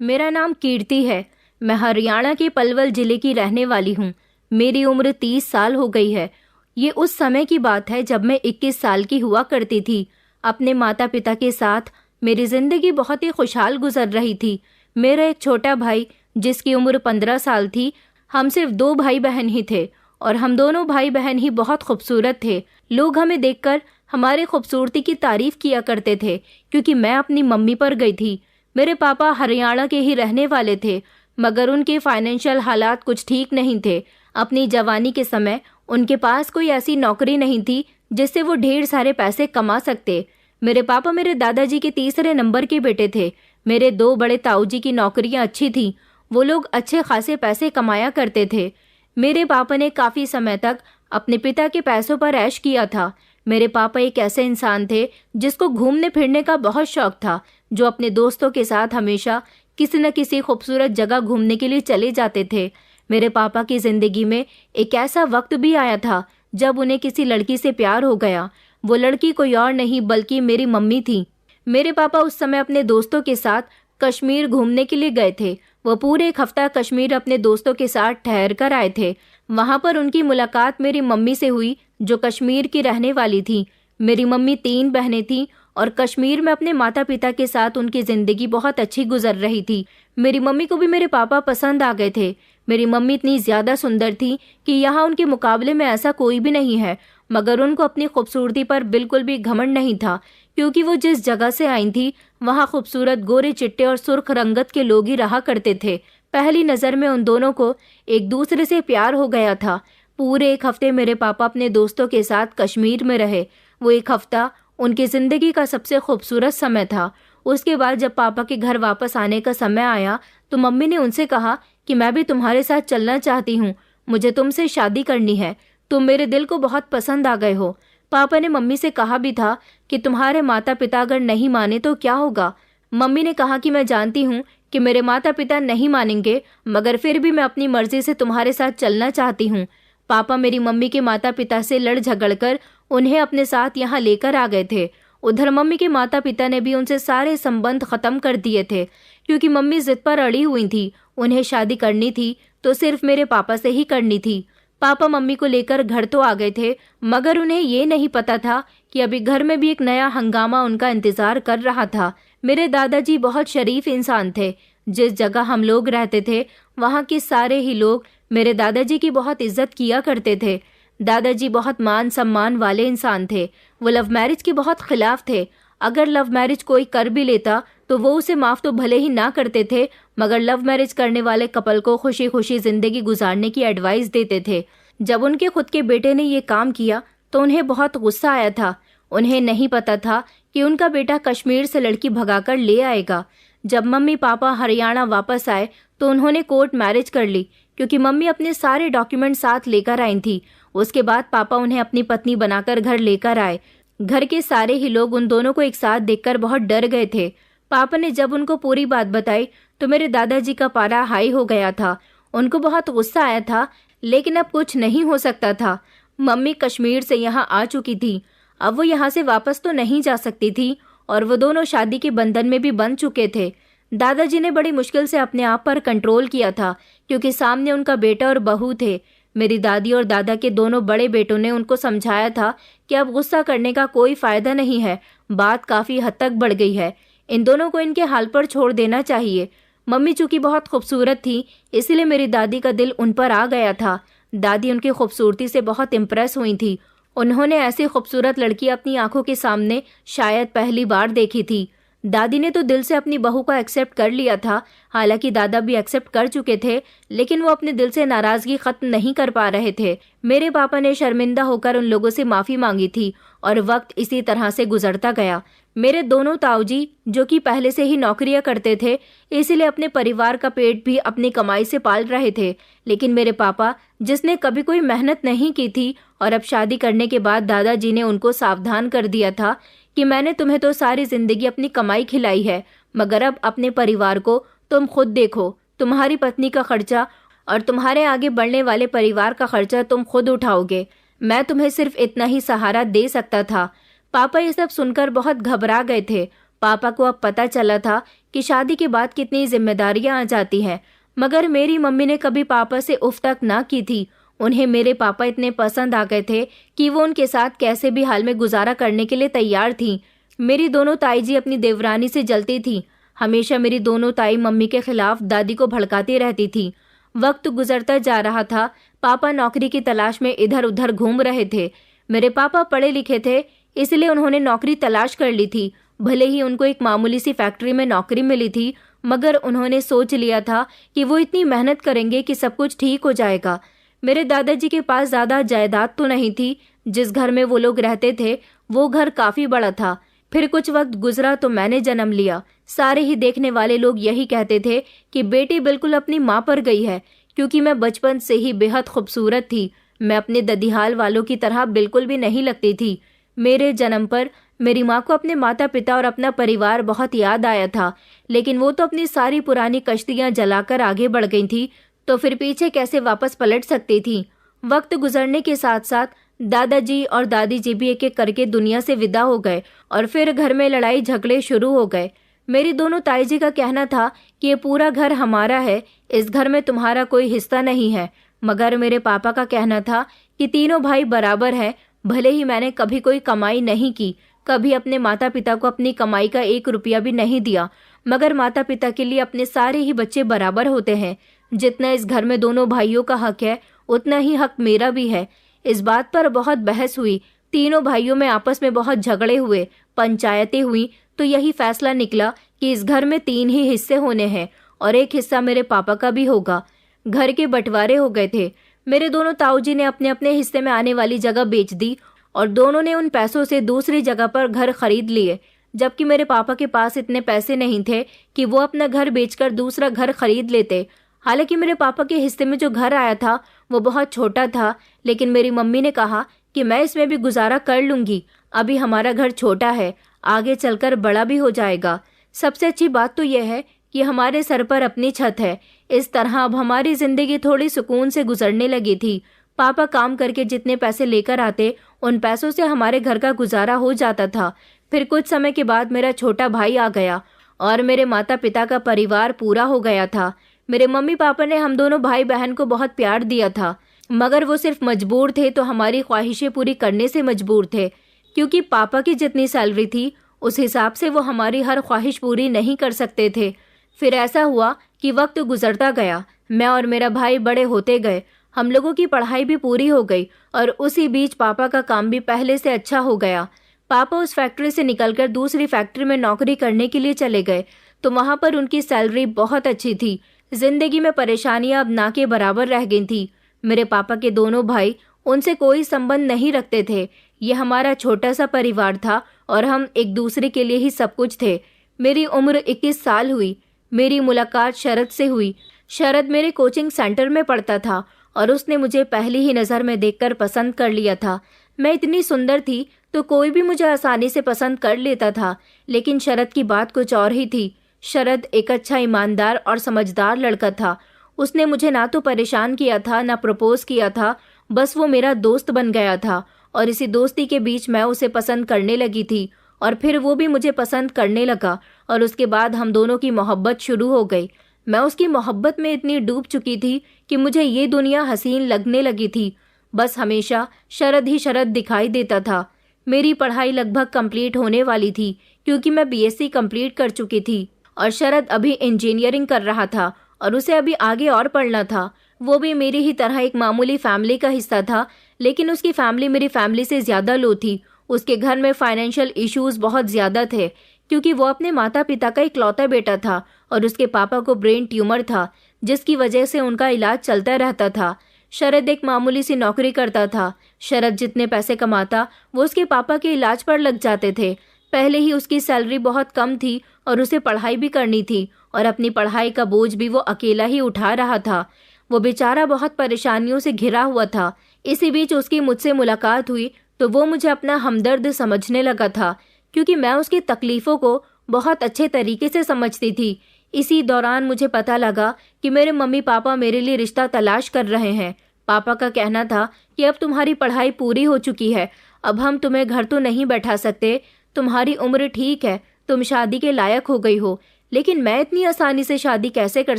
मेरा नाम कीर्ति है। मैं हरियाणा के पलवल जिले की रहने वाली हूँ। मेरी उम्र 30 साल हो गई है। ये उस समय की बात है जब मैं 21 साल की हुआ करती थी। अपने माता पिता के साथ मेरी जिंदगी बहुत ही खुशहाल गुजर रही थी। मेरा एक छोटा भाई जिसकी उम्र 15 साल थी। हम सिर्फ 2 भाई बहन ही थे और हम दोनों भाई बहन ही बहुत खूबसूरत थे। लोग हमें देखकर हमारी खूबसूरती की तारीफ किया करते थे क्योंकि मैं अपनी मम्मी पर गई थी। मेरे पापा हरियाणा के ही रहने वाले थे, मगर उनके फाइनेंशियल हालात कुछ ठीक नहीं थे। अपनी जवानी के समय उनके पास कोई ऐसी नौकरी नहीं थी जिससे वो ढेर सारे पैसे कमा सकते। मेरे पापा मेरे दादाजी के तीसरे नंबर के बेटे थे। मेरे 2 बड़े ताऊजी की नौकरियां अच्छी थी। वो लोग अच्छे खासे पैसे कमाया करते थे। मेरे पापा ने काफी समय तक अपने पिता के पैसों पर ऐश किया था। मेरे पापा एक ऐसे इंसान थे जिसको घूमने फिरने का बहुत शौक था, जो अपने दोस्तों के साथ हमेशा किसी न किसी खूबसूरत जगह घूमने के लिए चले जाते थे। मेरे पापा की जिंदगी में एक ऐसा वक्त भी आया था जब उन्हें किसी लड़की से प्यार हो गया। वो लड़की कोई और नहीं बल्कि मेरी मम्मी थी। मेरे पापा उस समय अपने दोस्तों के साथ कश्मीर घूमने के लिए गए थे। वो पूरे 1 हफ्ता कश्मीर अपने दोस्तों के साथ ठहर कर आए थे। वहां पर उनकी मुलाकात मेरी मम्मी से हुई, जो कश्मीर की रहने वाली थी। मेरी मम्मी 3 बहनें थीं और कश्मीर में अपने माता पिता के साथ उनकी जिंदगी बहुत अच्छी गुजर रही थी। मेरी मम्मी को भी मेरे पापा पसंद आ गए थे। मेरी मम्मी इतनी ज्यादा सुंदर थी कि यहाँ उनके मुकाबले में ऐसा कोई भी नहीं है, मगर उनको अपनी खूबसूरती पर बिल्कुल भी घमंड नहीं था, क्योंकि वो जिस जगह से आई थी वहाँ खूबसूरत गोरे चिट्टे और सुर्ख रंगत के लोग ही रहा करते थे। पहली नजर में उन दोनों को एक दूसरे से प्यार हो गया था। पूरे 1 हफ्ते मेरे पापा अपने दोस्तों के साथ कश्मीर में रहे। वो 1 हफ्ता उनकी जिंदगी का सबसे खूबसूरत समय था। उसके बाद जब पापा के घर वापस आने का समय आया तो मम्मी ने उनसे कहा कि मैं भी तुम्हारे साथ चलना चाहती हूँ, मुझे तुमसे शादी करनी है, तुम मेरे दिल को बहुत पसंद आ गए हो। पापा ने मम्मी से कहा भी था कि तुम्हारे माता पिता अगर नहीं माने तो क्या होगा। मम्मी ने कहा कि मैं जानती हूँ कि मेरे माता पिता नहीं मानेंगे, मगर फिर भी मैं अपनी मर्जी से तुम्हारे साथ चलना चाहती हूँ। पापा मेरी मम्मी के माता पिता से लड़ झगड़ कर उन्हें अपने साथ यहाँ लेकर आ गए थे। उधर मम्मी के माता पिता ने भी उनसे सारे संबंध खत्म कर दिए थे, क्योंकि मम्मी जिद पर अड़ी हुई थी। उन्हें शादी करनी थी तो सिर्फ मेरे पापा से ही करनी थी। पापा मम्मी को लेकर घर तो आ गए थे, मगर उन्हें ये नहीं पता था कि अभी घर में भी एक नया हंगामा उनका इंतजार कर रहा था। मेरे दादाजी बहुत शरीफ इंसान थे। जिस जगह हम लोग रहते थे वहाँ के सारे ही लोग मेरे दादाजी की बहुत इज्जत किया करते थे। दादाजी बहुत मान सम्मान वाले इंसान थे। वो लव मैरिज के बहुत खिलाफ थे। अगर लव मैरिज कोई कर भी लेता तो वो उसे माफ तो भले ही ना करते थे, मगर लव मैरिज करने वाले कपल को खुशी खुशी जिंदगी गुजारने की एडवाइस देते थे। जब उनके खुद के बेटे ने ये काम किया तो उन्हें बहुत गुस्सा आया था। उन्हें नहीं पता था कि उनका बेटा कश्मीर से लड़की भगाकर ले आएगा। जब मम्मी पापा हरियाणा वापस आए तो उन्होंने कोर्ट मैरिज कर ली, क्योंकि मम्मी अपने सारे डॉक्यूमेंट साथ लेकर आई थी। उसके बाद पापा उन्हें अपनी पत्नी बनाकर घर लेकर आए। घर के सारे ही लोग उन दोनों को एक साथ देखकर बहुत डर गए थे। पापा ने जब उनको पूरी बात बताई तो मेरे दादाजी का पारा हाई हो गया था। उनको बहुत गुस्सा आया था, लेकिन अब कुछ नहीं हो सकता था। मम्मी कश्मीर से यहाँ आ चुकी थी, अब वो यहाँ से वापस तो नहीं जा सकती थी, और वो दोनों शादी के बंधन में भी बंध चुके थे। दादाजी ने बड़ी मुश्किल से अपने आप पर कंट्रोल किया था, क्योंकि सामने उनका बेटा और बहू थे। मेरी दादी और दादा के दोनों बड़े बेटों ने उनको समझाया था कि अब गुस्सा करने का कोई फायदा नहीं है, बात काफी हद तक बढ़ गई है, इन दोनों को इनके हाल पर छोड़ देना चाहिए। मम्मी चूंकि बहुत खूबसूरत थी, इसलिए मेरी दादी का दिल उन पर आ गया था। दादी उनकी खूबसूरती से बहुत इम्प्रेस हुई थी। उन्होंने ऐसी खूबसूरत लड़की अपनी आंखों के सामने शायद पहली बार देखी थी। दादी ने तो दिल से अपनी बहू को एक्सेप्ट कर लिया था। हालांकि दादा भी एक्सेप्ट कर चुके थे, लेकिन वो अपने दिल से नाराजगी खत्म नहीं कर पा रहे थे। मेरे पापा ने शर्मिंदा होकर उन लोगों से माफी मांगी थी और वक्त इसी तरह से गुजरता गया। मेरे दोनों ताऊजी जो कि पहले से ही नौकरियां करते थे, इसीलिए अपने परिवार का पेट भी अपनी कमाई से पाल रहे थे। लेकिन मेरे पापा, जिसने कभी कोई मेहनत नहीं की थी, और अब शादी करने के बाद दादाजी ने उनको सावधान कर दिया था कि मैंने तुम्हें तो सारी जिंदगी अपनी कमाई खिलाई है, मगर अब अपने परिवार को तुम खुद देखो। तुम्हारी पत्नी का खर्चा और तुम्हारे आगे बढ़ने वाले परिवार का खर्चा तुम खुद उठाओगे। मैं तुम्हें सिर्फ इतना ही सहारा दे सकता था। पापा ये सब सुनकर बहुत घबरा गए थे। पापा को अब पता चला था कि शादी के बाद कितनी जिम्मेदारियां आ जाती हैं, मगर मेरी मम्मी ने कभी पापा से उफ तक ना की थी। उन्हें मेरे पापा इतने पसंद आ गए थे कि वो उनके साथ कैसे भी हाल में गुजारा करने के लिए तैयार थी। मेरी दोनों ताई जी अपनी देवरानी से जलती थी। हमेशा मेरी दोनों ताई मम्मी के खिलाफ दादी को भड़काती रहती थी। वक्त गुजरता जा रहा था। पापा नौकरी की तलाश में इधर उधर घूम रहे थे। मेरे पापा पढ़े लिखे थे, इसलिए उन्होंने नौकरी तलाश कर ली थी। भले ही उनको एक मामूली सी फैक्ट्री में नौकरी मिली थी, मगर उन्होंने सोच लिया था कि वो इतनी मेहनत करेंगे कि सब कुछ ठीक हो जाएगा। मेरे दादाजी के पास ज़्यादा जायदाद तो नहीं थी। जिस घर में वो लोग रहते थे वो घर काफ़ी बड़ा था। फिर कुछ वक्त गुजरा तो मैंने जन्म लिया। सारे ही देखने वाले लोग यही कहते थे कि बेटी बिल्कुल अपनी माँ पर गई है, क्योंकि मैं बचपन से ही बेहद खूबसूरत थी। मैं अपने ददिहाल वालों की तरह बिल्कुल भी नहीं लगती थी। मेरे जन्म पर मेरी माँ को अपने माता पिता और अपना परिवार बहुत याद आया था, लेकिन वो तो अपनी सारी पुरानी कश्तियाँ जलाकर आगे बढ़ गई थी, तो फिर पीछे कैसे वापस पलट सकती थी। वक्त गुजरने के साथ साथ दादाजी और दादी जी भी एक एक करके दुनिया से विदा हो गए और फिर घर में लड़ाई झगड़े शुरू हो गए। मेरी दोनों ताई जी का कहना था कि ये पूरा घर हमारा है, इस घर में तुम्हारा कोई हिस्सा नहीं है। मगर मेरे पापा का कहना था कि तीनों भाई बराबर हैं। भले ही मैंने कभी कोई कमाई नहीं की, कभी अपने माता पिता को अपनी कमाई का 1 रुपया भी नहीं दिया, मगर माता पिता के लिए अपने सारे ही बच्चे बराबर होते हैं। जितना इस घर में दोनों भाइयों का हक है, उतना ही हक मेरा भी है। इस बात पर बहुत बहस हुई। तीनों भाइयों में आपस में बहुत झगड़े हुए, पंचायतें हुई, तो यही फैसला निकला कि इस घर में 3 ही हिस्से होने हैं और एक हिस्सा मेरे पापा का भी होगा। घर के बंटवारे हो गए थे। मेरे दोनों ताऊजी ने अपने अपने हिस्से में आने वाली जगह बेच दी और दोनों ने उन पैसों से दूसरी जगह पर घर खरीद लिए, जबकि मेरे पापा के पास इतने पैसे नहीं थे कि वो अपना घर बेचकर दूसरा घर खरीद लेते। हालांकि मेरे पापा के हिस्से में जो घर आया था वो बहुत छोटा था, लेकिन मेरी मम्मी ने कहा कि मैं इसमें भी गुजारा कर लूंगी। अभी हमारा घर छोटा है, आगे चलकर बड़ा भी हो जाएगा। सबसे अच्छी बात तो यह है कि हमारे सर पर अपनी छत है। इस तरह अब हमारी जिंदगी थोड़ी सुकून से गुजरने लगी थी। पापा काम करके जितने पैसे लेकर आते, उन पैसों से हमारे घर का गुजारा हो जाता था। फिर कुछ समय के बाद मेरा छोटा भाई आ गया और मेरे माता पिता का परिवार पूरा हो गया था। मेरे मम्मी पापा ने हम दोनों भाई बहन को बहुत प्यार दिया था, मगर वो सिर्फ मजबूर थे तो हमारी ख्वाहिशें पूरी करने से मजबूर थे, क्योंकि पापा की जितनी सैलरी थी उस हिसाब से वो हमारी हर ख्वाहिश पूरी नहीं कर सकते थे। फिर ऐसा हुआ कि वक्त गुजरता गया, मैं और मेरा भाई बड़े होते गए, हम लोगों की पढ़ाई भी पूरी हो गई और उसी बीच पापा का काम भी पहले से अच्छा हो गया। पापा उस फैक्ट्री से निकलकर दूसरी फैक्ट्री में नौकरी करने के लिए चले गए, तो वहाँ पर उनकी सैलरी बहुत अच्छी थी। जिंदगी में परेशानियां अब ना के बराबर रह गई थी। मेरे पापा के दोनों भाई उनसे कोई संबंध नहीं रखते थे। ये हमारा छोटा सा परिवार था और हम एक दूसरे के लिए ही सब कुछ थे। मेरी उम्र 21 साल हुई। मेरी मुलाकात शरद से हुई। शरद मेरे कोचिंग सेंटर में पढ़ता था और उसने मुझे पहली ही नज़र में देखकर पसंद कर लिया था। मैं इतनी सुंदर थी तो कोई भी मुझे आसानी से पसंद कर लेता था, लेकिन शरद की बात कुछ और ही थी। शरद एक अच्छा, ईमानदार और समझदार लड़का था। उसने मुझे ना तो परेशान किया था ना प्रपोज किया था, बस वो मेरा दोस्त बन गया था और इसी दोस्ती के बीच मैं उसे पसंद करने लगी थी और फिर वो भी मुझे पसंद करने लगा और उसके बाद हम दोनों की मोहब्बत शुरू हो गई। मैं उसकी मोहब्बत में इतनी डूब चुकी थी कि मुझे ये दुनिया हसीन लगने लगी थी। बस हमेशा शरद ही शरद दिखाई देता था। मेरी पढ़ाई लगभग कंप्लीट होने वाली थी, क्योंकि मैं बीएससी कंप्लीट कर चुकी थी और शरद अभी इंजीनियरिंग कर रहा था और उसे अभी आगे और पढ़ना था। वो भी मेरी ही तरह एक मामूली फैमिली का हिस्सा था, लेकिन उसकी फैमिली मेरी फैमिली से ज़्यादा लो थी। उसके घर में फाइनेंशियल इश्यूज बहुत ज़्यादा थे, क्योंकि वो अपने माता पिता का इकलौता बेटा था और उसके पापा को ब्रेन ट्यूमर था, जिसकी वजह से उनका इलाज चलता रहता था। शरद एक मामूली सी नौकरी करता था। शरद जितने पैसे कमाता वो उसके पापा के इलाज पर लग जाते थे। पहले ही उसकी सैलरी बहुत कम थी और उसे पढ़ाई भी करनी थी और अपनी पढ़ाई का बोझ भी वो अकेला ही उठा रहा था। वो बेचारा बहुत परेशानियों से घिरा हुआ था। इसी बीच उसकी मुझसे मुलाकात हुई तो वो मुझे अपना हमदर्द समझने लगा था, क्योंकि मैं उसकी तकलीफ़ों को बहुत अच्छे तरीके से समझती थी। इसी दौरान मुझे पता लगा कि मेरे मम्मी पापा मेरे लिए रिश्ता तलाश कर रहे हैं। पापा का कहना था कि अब तुम्हारी पढ़ाई पूरी हो चुकी है, अब हम तुम्हें घर तो नहीं बैठा सकते, तुम्हारी उम्र ठीक है, तुम शादी के लायक हो गई हो, लेकिन मैं इतनी आसानी से शादी कैसे कर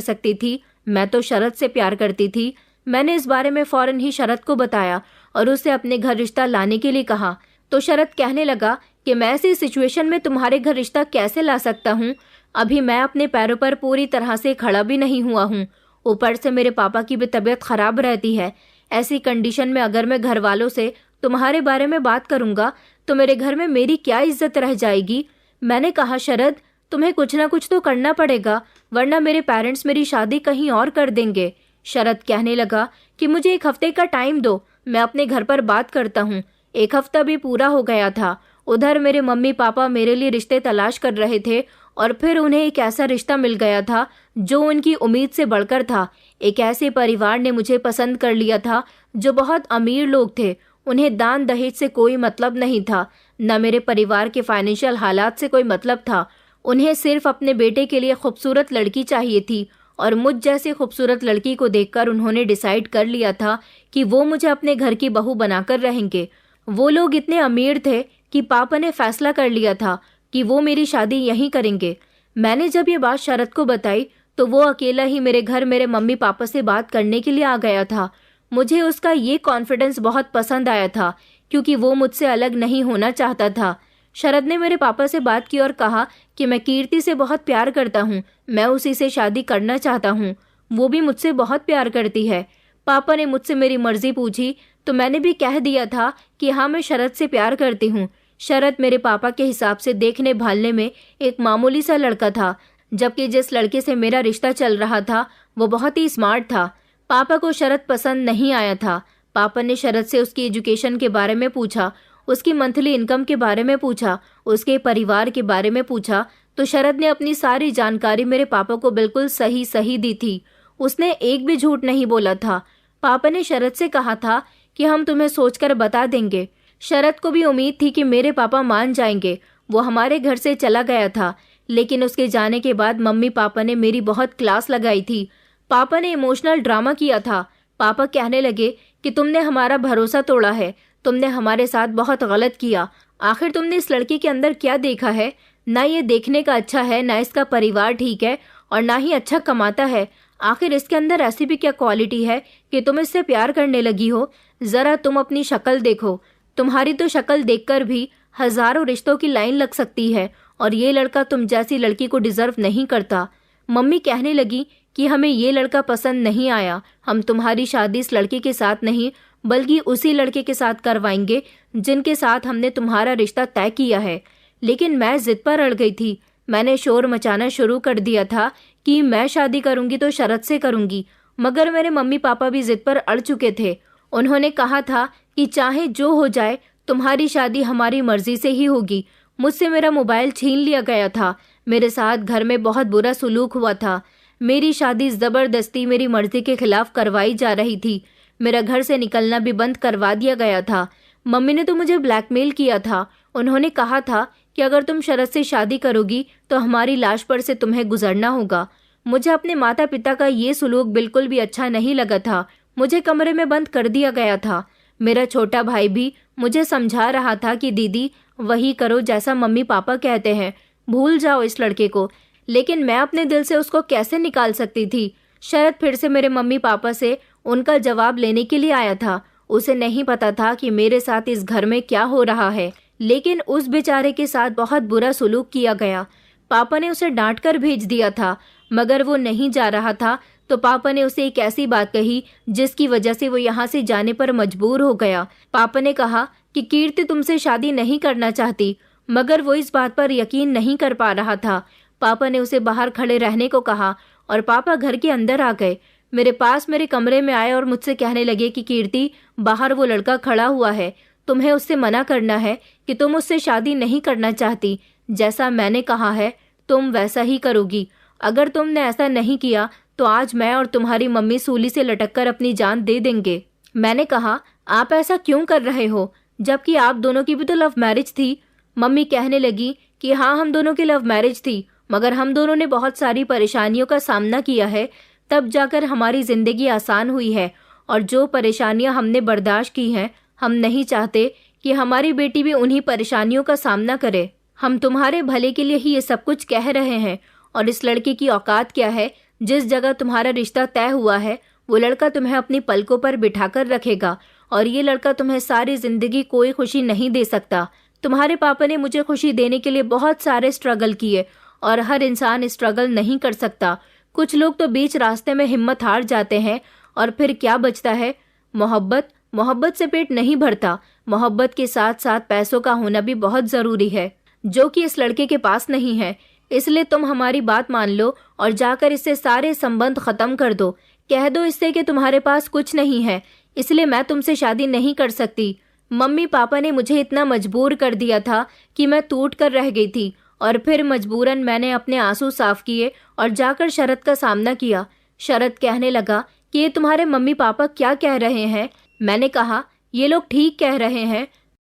सकती थी? मैं तो शरद से प्यार करती थी। मैंने इस बारे में फौरन ही शरद को बताया और उसे अपने घर रिश्ता लाने के लिए कहा। तो शरद कहने लगा कि मैं ऐसी सिचुएशन में तुम्हारे घर रिश्ता कैसे ला सकता हूँ? अभी मैं अपने पैरों पर पूरी तरह से खड़ा भी नहीं हुआ हूँ। ऊपर से मेरे पापा की भी तबीयत खराब रहती है। ऐसी कंडीशन में अगर मैं घर वालों से तुम्हारे बारे में बात करूंगा तो मेरे घर में मेरी क्या इज्जत रह जाएगी? मैंने कहा, शरद, तुम्हें कुछ ना कुछ तो करना पड़ेगा, वरना मेरे पेरेंट्स मेरी शादी कहीं और कर देंगे। शरद कहने लगा कि मुझे 1 हफ्ते का टाइम दो, मैं अपने घर पर बात करता हूँ। 1 हफ्ता भी पूरा हो गया था। उधर मेरे मम्मी पापा मेरे लिए रिश्ते तलाश कर रहे थे और फिर उन्हें एक ऐसा रिश्ता मिल गया था जो उनकी उम्मीद से बढ़कर था। एक ऐसे परिवार ने मुझे पसंद कर लिया था जो बहुत अमीर लोग थे। उन्हें दान दहेज से कोई मतलब नहीं था, न मेरे परिवार के फाइनेंशियल हालात से कोई मतलब था। उन्हें सिर्फ अपने बेटे के लिए खूबसूरत लड़की चाहिए थी और मुझ जैसी खूबसूरत लड़की को देखकर उन्होंने डिसाइड कर लिया था कि वो मुझे अपने घर की बहू बनाकर रहेंगे। वो लोग इतने अमीर थे कि पापा ने फैसला कर लिया था कि वो मेरी शादी यहीं करेंगे। मैंने जब ये बात शरद को बताई तो वो अकेला ही मेरे घर मेरे मम्मी पापा से बात करने के लिए आ गया था। मुझे उसका ये कॉन्फिडेंस बहुत पसंद आया था क्योंकि वो मुझसे अलग नहीं होना चाहता था। शरद ने मेरे पापा से बात की और कहा कि मैं कीर्ति से बहुत प्यार करता हूँ, मैं उसी से शादी करना चाहता हूँ। वो भी मुझसे बहुत प्यार करती है। पापा ने मुझसे मेरी मर्जी पूछी तो मैंने भी कह दिया था कि हाँ, मैं शरद से प्यार करती हूँ। शरद मेरे पापा के हिसाब से देखने भालने में एक मामूली सा लड़का था, जबकि जिस लड़के से मेरा रिश्ता चल रहा था वो बहुत ही स्मार्ट था। पापा को शरद पसंद नहीं आया था। पापा ने शरद से उसकी एजुकेशन के बारे में पूछा, उसकी मंथली इनकम के बारे में पूछा, उसके परिवार के बारे में पूछा, तो शरद ने अपनी सारी जानकारी मेरे पापा को बिल्कुल सही सही दी थी। उसने एक भी झूठ नहीं बोला था। पापा ने शरद से कहा था कि हम तुम्हें सोचकर बता देंगे। शरद को भी उम्मीद थी कि मेरे पापा मान जाएंगे। वो हमारे घर से चला गया था, लेकिन उसके जाने के बाद मम्मी पापा ने मेरी बहुत क्लास लगाई थी। पापा ने इमोशनल ड्रामा किया था। पापा कहने लगे कि तुमने हमारा भरोसा तोड़ा है, तुमने हमारे साथ बहुत गलत किया। आखिर तुमने इस लड़की के अंदर क्या देखा है? ना ये देखने का अच्छा है, ना इसका परिवार ठीक है और ना ही अच्छा कमाता है। आखिर इसके अंदर ऐसी भी क्या क्वालिटी है कि तुम इससे प्यार करने लगी हो? जरा तुम अपनी शक्ल देखो। तुम्हारी तो शक्ल देखकर भी हजारों रिश्तों की लाइन लग सकती है और ये लड़का तुम जैसी लड़की को डिजर्व नहीं करता। मम्मी कहने लगी कि हमें ये लड़का पसंद नहीं आया। हम तुम्हारी शादी इस लड़के के साथ नहीं बल्कि उसी लड़के के साथ करवाएंगे जिनके साथ हमने तुम्हारा रिश्ता तय किया है। लेकिन मैं जिद पर अड़ गई थी। मैंने शोर मचाना शुरू कर दिया था कि मैं शादी करूंगी तो शरद से करूंगी, मगर मेरे मम्मी पापा भी जिद पर अड़ चुके थे। उन्होंने कहा था कि चाहे जो हो जाए तुम्हारी शादी हमारी मर्जी से ही होगी। मुझसे मेरा मोबाइल छीन लिया गया था। मेरे साथ घर में बहुत बुरा सुलूक हुआ था। मेरी शादी जबरदस्ती मेरी मर्जी के खिलाफ करवाई जा रही थी। मेरा घर से निकलना भी बंद करवा दिया गया था। मम्मी ने तो मुझे ब्लैकमेल किया था। उन्होंने कहा था कि अगर तुम शरद से शादी करोगी तो हमारी लाश पर से तुम्हें गुजरना होगा। मुझे अपने माता पिता का ये सुलूक बिल्कुल भी अच्छा नहीं लगा था। मुझे कमरे में बंद कर दिया गया था। मेरा छोटा भाई भी मुझे समझा रहा था कि दीदी, वही करो जैसा मम्मी पापा कहते हैं, भूल जाओ इस लड़के को। लेकिन मैं अपने दिल से उसको कैसे निकाल सकती थी? शरद फिर से मेरे मम्मी पापा से उनका जवाब लेने के लिए आया था। उसे नहीं पता था कि मेरे साथ इस घर में क्या हो रहा है, लेकिन उस बेचारे के साथ बहुत बुरा सुलूक किया गया। पापा ने उसे डांट कर भेज दिया था, मगर वो नहीं जा रहा था तो पापा ने उसे एक ऐसी बात कही जिसकी वजह से वो यहाँ से जाने पर मजबूर हो गया। पापा ने कहा कि कीर्ति तुमसे शादी नहीं करना चाहती, मगर वो इस बात पर यकीन नहीं कर पा रहा था। पापा ने उसे बाहर खड़े रहने को कहा और पापा घर के अंदर आ गए। मेरे पास मेरे कमरे में आए और मुझसे कहने लगे कि कीर्ति, बाहर वो लड़का खड़ा हुआ है, तुम्हें उससे मना करना है कि तुम उससे शादी नहीं करना चाहती। जैसा मैंने कहा है तुम वैसा ही करोगी। अगर तुमने ऐसा नहीं किया तो आज मैं और तुम्हारी मम्मी सूली से लटककर अपनी जान दे देंगे। मैंने कहा, आप ऐसा क्यों कर रहे हो, जबकि आप दोनों की भी तो लव मैरिज थी। मम्मी कहने लगी कि हाँ, हम दोनों की लव मैरिज थी, मगर हम दोनों ने बहुत सारी परेशानियों का सामना किया है, तब जाकर हमारी जिंदगी आसान हुई है। और जो परेशानियां हमने बर्दाश्त की हैं, हम नहीं चाहते कि हमारी बेटी भी उन्हीं परेशानियों का सामना करे। हम तुम्हारे भले के लिए ही ये सब कुछ कह रहे हैं और इस लड़के की औकात क्या है। जिस जगह तुम्हारा रिश्ता तय हुआ है वो लड़का तुम्हें अपनी पलकों पर बिठाकर रखेगा और ये लड़का तुम्हें सारी जिंदगी कोई खुशी नहीं दे सकता। तुम्हारे पापा ने मुझे खुशी देने के लिए बहुत सारे स्ट्रगल किए और हर इंसान स्ट्रगल नहीं कर सकता। कुछ लोग तो बीच रास्ते में हिम्मत हार जाते हैं और फिर क्या बचता है? मोहब्बत। मोहब्बत से पेट नहीं भरता। मोहब्बत के साथ साथ पैसों का होना भी बहुत जरूरी है, जो कि इस लड़के के पास नहीं है। इसलिए तुम हमारी बात मान लो और जाकर इससे सारे संबंध खत्म कर दो। कह दो इससे कि तुम्हारे पास कुछ नहीं है, इसलिए मैं तुमसे शादी नहीं कर सकती। मम्मी पापा ने मुझे इतना मजबूर कर दिया था कि मैं टूट कर रह गई थी और फिर मजबूरन मैंने अपने आंसू साफ किए और जाकर शरद का सामना किया। शरद कहने लगा कि ये तुम्हारे मम्मी पापा क्या कह रहे हैं? मैंने कहा ये लोग ठीक कह रहे हैं,